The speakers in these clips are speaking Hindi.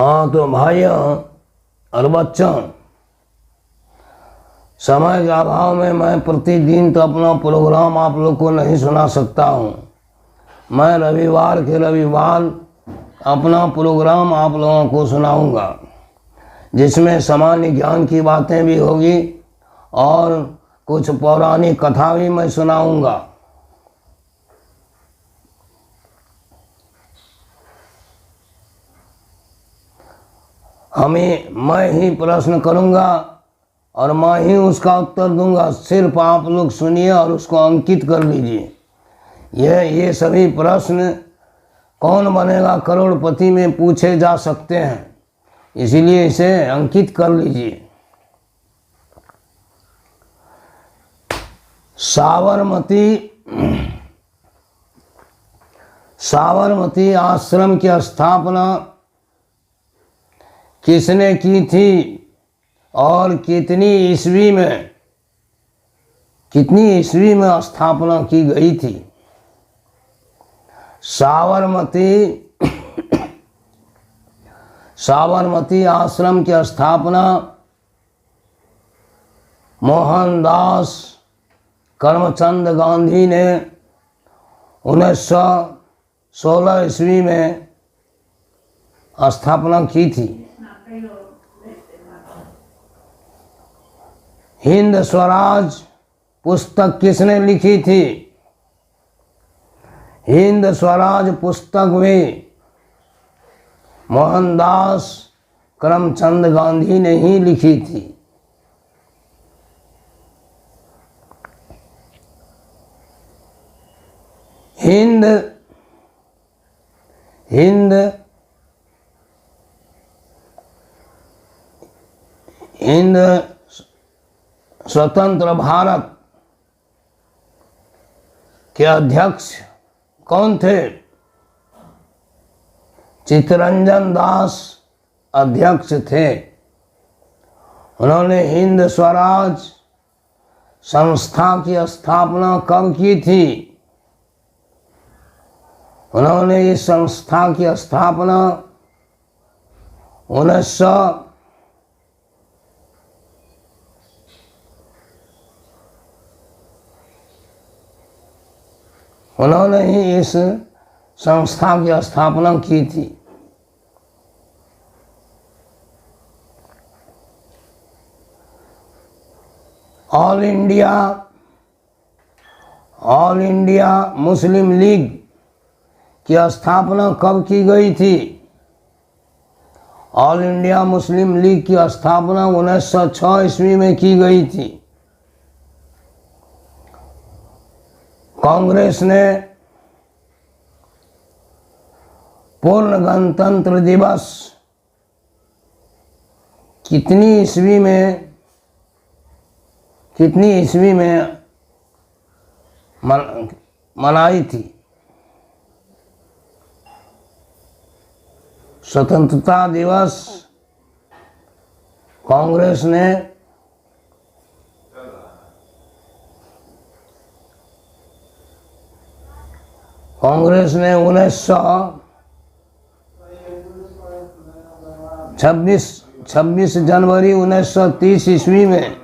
हाँ तो भाइयों और बच्चों, समय के अभाव में मैं प्रतिदिन तो अपना प्रोग्राम आप लोग को नहीं सुना सकता हूँ। मैं रविवार के रविवार अपना प्रोग्राम आप लोगों को सुनाऊंगा, जिसमें सामान्य ज्ञान की बातें भी होगी और कुछ पौराणिक कथा भी मैं सुनाऊंगा। मैं ही प्रश्न करूंगा और मैं ही उसका उत्तर दूंगा। सिर्फ आप लोग सुनिए और उसको अंकित कर लीजिए। ये सभी प्रश्न कौन बनेगा करोड़पति में पूछे जा सकते हैं, इसीलिए इसे अंकित कर लीजिए। साबरमती आश्रम की स्थापना किसने की थी और कितनी ईस्वी में स्थापना की गई थी? साबरमती आश्रम की स्थापना मोहनदास करमचंद गांधी ने 1916 ईस्वी में स्थापना की थी। हिंद स्वराज पुस्तक किसने लिखी थी? हिंद स्वराज पुस्तक में मोहनदास करमचंद गांधी ने ही लिखी थी। हिंद स्वतंत्र भारत के अध्यक्ष कौन थे? चित्तरंजन दास अध्यक्ष थे। उन्होंने हिंद स्वराज संस्था की स्थापना कब की थी? उन्होंने इस संस्था की स्थापना 1900 की स्थापना की थी। ऑल इंडिया मुस्लिम लीग की स्थापना कब की गई थी? ऑल इंडिया मुस्लिम लीग की स्थापना 1906 ईस्वी में की गई थी। कांग्रेस ने पूर्ण गणतंत्र दिवस कितनी ईस्वी में मनाई थी? स्वतंत्रता दिवस कांग्रेस ने 26 जनवरी 1930 ईस्वी में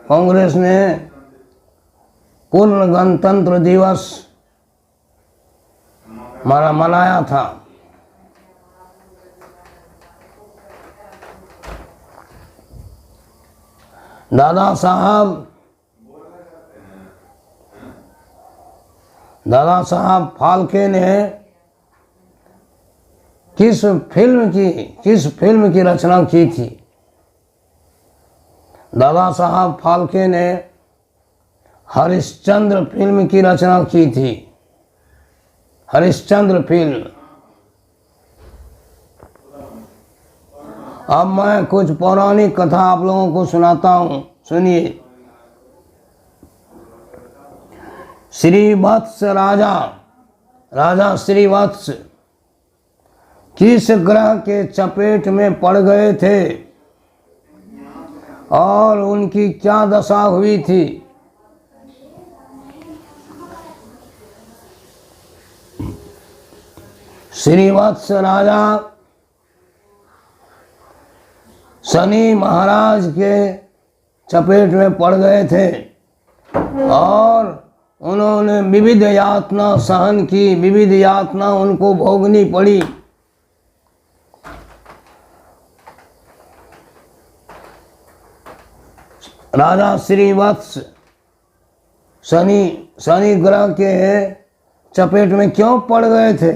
कांग्रेस ने पूर्ण गणतंत्र दिवस मनाया था। दादा साहब फाल्के ने किस फिल्म की रचना की थी? दादा साहब फाल्के ने हरिश्चंद्र फिल्म की रचना की थी। हरिश्चंद्र फिल्म। अब मैं कुछ पौराणिक कथा आप लोगों को सुनाता हूँ, सुनिए। श्रीवत्स राजा श्रीवत्स किस ग्रह के चपेट में पड़ गए थे और उनकी क्या दशा हुई थी? श्रीवत्स राजा शनि महाराज के चपेट में पड़ गए थे और उन्होंने विविध यातना सहन की, विविध यातना उनको भोगनी पड़ी। राजा श्रीवत्स शनि ग्रह के चपेट में क्यों पड़ गए थे?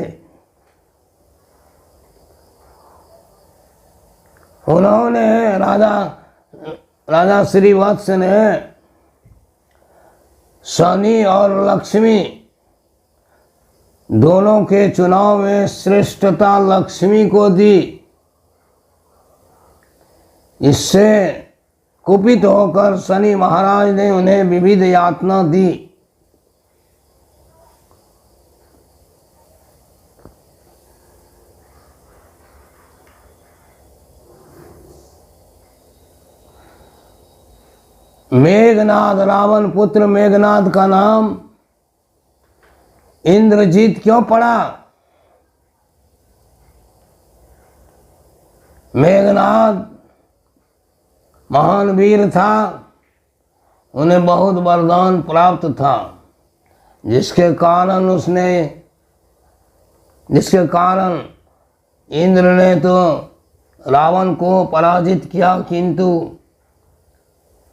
उन्होंने राजा श्रीवत्स ने शनि और लक्ष्मी दोनों के चुनाव में श्रेष्ठता लक्ष्मी को दी। इससे कुपित होकर शनि महाराज ने उन्हें विविध यातना दी। मेघनाद, रावण पुत्र मेघनाद का नाम इंद्रजीत क्यों पड़ा? मेघनाद महान वीर था, उन्हें बहुत वरदान प्राप्त था, जिसके कारण इंद्र ने तो रावण को पराजित किया, किंतु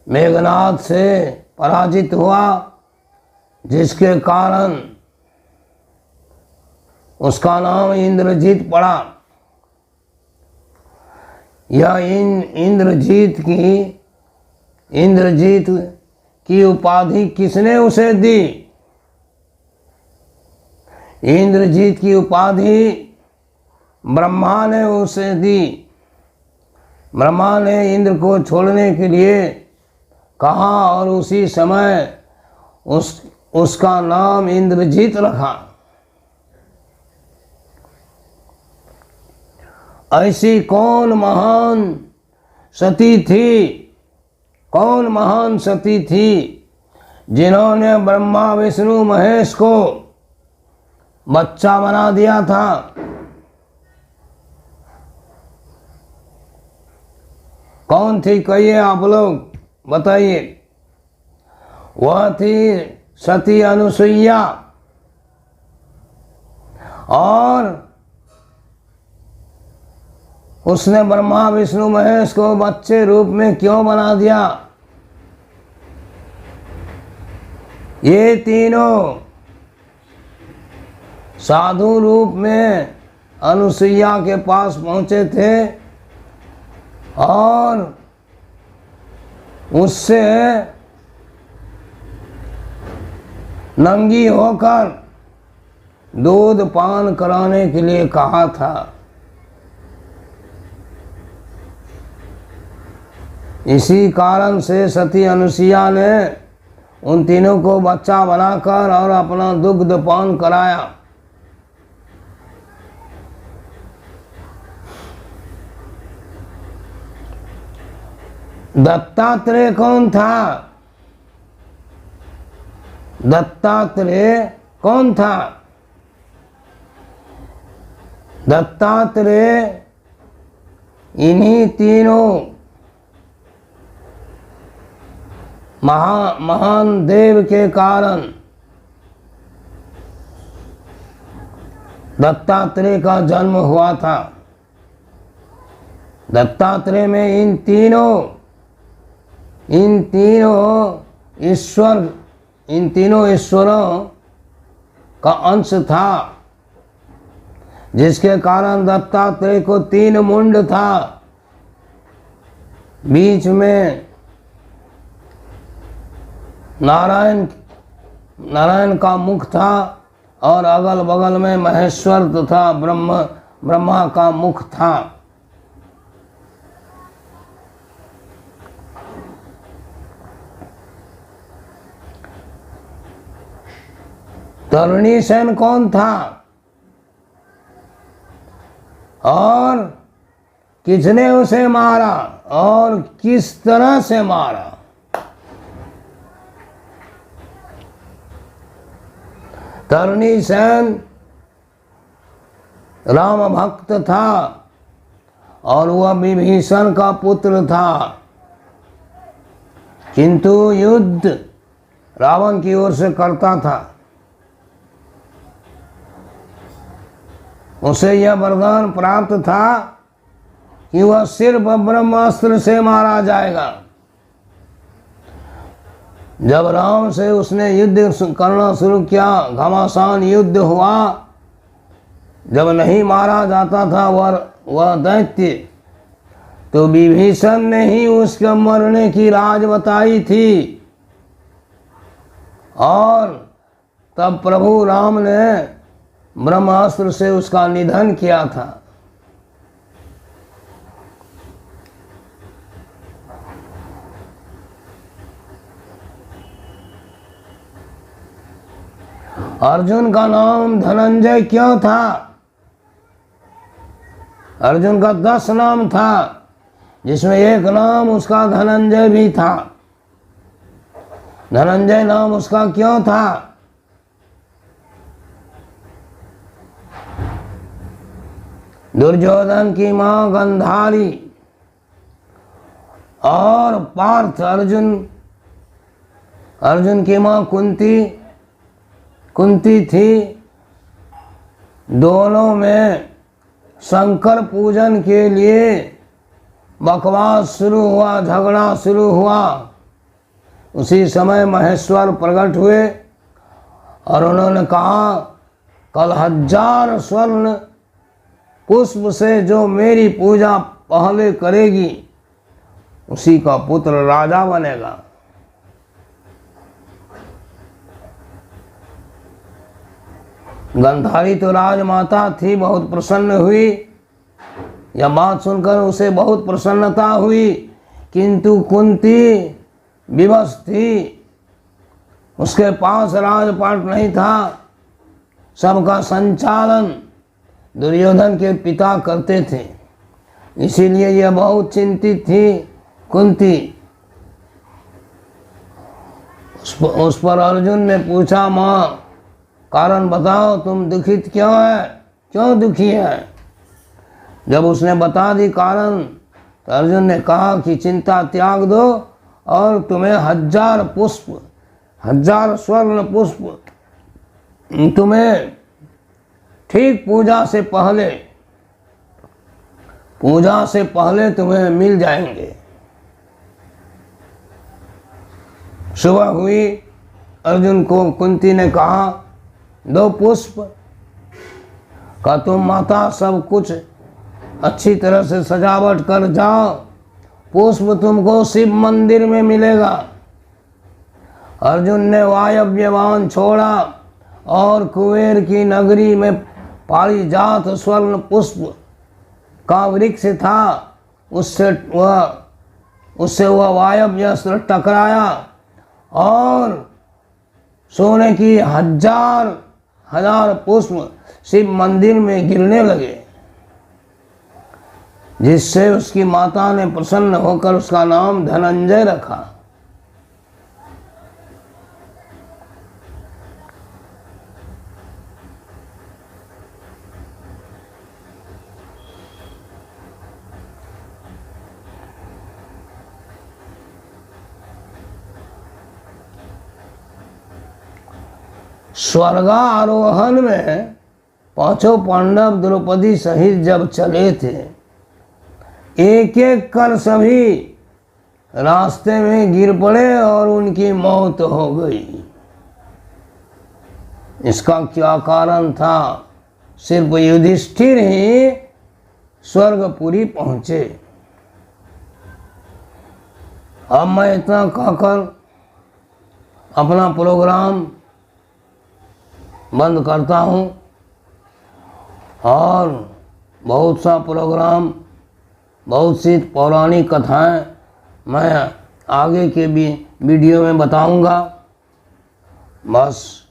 मेघनाद से पराजित हुआ, जिसके कारण उसका नाम इंद्रजीत पड़ा। यह इंद्रजीत की उपाधि किसने उसे दी? इंद्रजीत की उपाधि ब्रह्मा ने उसे दी। ब्रह्मा ने इंद्र को छोड़ने के लिए कहा और उसी समय उसका नाम इंद्रजीत रखा। ऐसी कौन महान सती थी जिन्होंने ब्रह्मा विष्णु महेश को बच्चा बना दिया था? कौन थी, कहिए आप लोग, बताइए। वह थी सती अनुसुईया। और उसने ब्रह्मा विष्णु महेश को बच्चे रूप में क्यों बना दिया? ये तीनों साधु रूप में अनुसुईया के पास पहुंचे थे और उससे नंगी होकर दूध पान कराने के लिए कहा था। इसी कारण से सती अनुसुईया ने उन तीनों को बच्चा बनाकर और अपना दुग्ध पान कराया। दत्तात्रेय कौन था? दत्तात्रेय कौन था? दत्तात्रेय इन्हीं तीनों महान देव के कारण दत्तात्रेय का जन्म हुआ था। दत्तात्रेय में इन तीनों ईश्वरों का अंश था, जिसके कारण दत्तात्रेय को 3 मुंड था। बीच में नारायण का मुख था और अगल बगल में महेश्वर तथा ब्रह्मा का मुख था। तरूणीसेन कौन था और किसने उसे मारा और किस तरह से मारा? तरूणीसेन राम भक्त था और वह विभीषण का पुत्र था, किंतु युद्ध रावण की ओर से करता था। उसे यह वरदान प्राप्त था कि वह सिर्फ ब्रह्मास्त्र से मारा जाएगा। जब राम से उसने युद्ध करना शुरू किया, घमासान युद्ध हुआ, जब नहीं मारा जाता था वह दैत्य, तो विभीषण ने ही उसके मरने की राज बताई थी। और तब प्रभु राम ने ब्रह्मास्त्र से उसका निधन किया था। अर्जुन का नाम धनंजय क्यों था? अर्जुन का 10 नाम था, जिसमें एक नाम उसका धनंजय भी था। धनंजय नाम उसका क्यों था? दुर्योधन की मां गंधारी और पार्थ अर्जुन की मां कुंती थी। दोनों में शंकर पूजन के लिए बकवास शुरू हुआ, झगड़ा शुरू हुआ। उसी समय महेश्वर प्रकट हुए और उन्होंने कहा, कल 1000 स्वर्ण पुष्प से जो मेरी पूजा पहले करेगी, उसी का पुत्र राजा बनेगा। गंधारी तो राजमाता थी, बहुत प्रसन्न हुई। यह बात सुनकर उसे बहुत प्रसन्नता हुई, किंतु कुंती विवश थी। उसके पास राजपाट नहीं था। सबका संचालन दुर्योधन के पिता करते थे, इसीलिए यह बहुत चिंतित थी कुंती। उस पर अर्जुन ने पूछा, माँ कारण बताओ, तुम दुखित क्यों है, क्यों दुखी है? जब उसने बता दी कारण, तो अर्जुन ने कहा कि चिंता त्याग दो और तुम्हें 1000 स्वर्ण पुष्प तुम्हें ठीक पूजा से पहले तुम्हें मिल जाएंगे। सुबह हुई, अर्जुन को कुंती ने कहा, 2 पुष्प का तुम माता सब कुछ अच्छी तरह से सजावट कर जाओ, पुष्प तुमको शिव मंदिर में मिलेगा। अर्जुन ने वायव्यवान छोड़ा और कुबेर की नगरी में पारिजात स्वर्ण पुष्प का वृक्ष था, उससे वह वायव्य टकराया और सोने की 1000 पुष्प शिव मंदिर में गिरने लगे, जिससे उसकी माता ने प्रसन्न होकर उसका नाम धनंजय रखा। स्वर्गारोहण में 5 पांडव द्रौपदी सहित जब चले थे, एक एक कर सभी रास्ते में गिर पड़े और उनकी मौत हो गई। इसका क्या कारण था? सिर्फ युधिष्ठिर ही स्वर्गपुरी पहुंचे। अब मैं इतना कहकर अपना प्रोग्राम बंद करता हूँ, और बहुत सा प्रोग्राम, बहुत सी पौराणिक कथाएं मैं आगे के भी वीडियो में बताऊंगा। बस,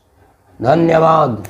धन्यवाद।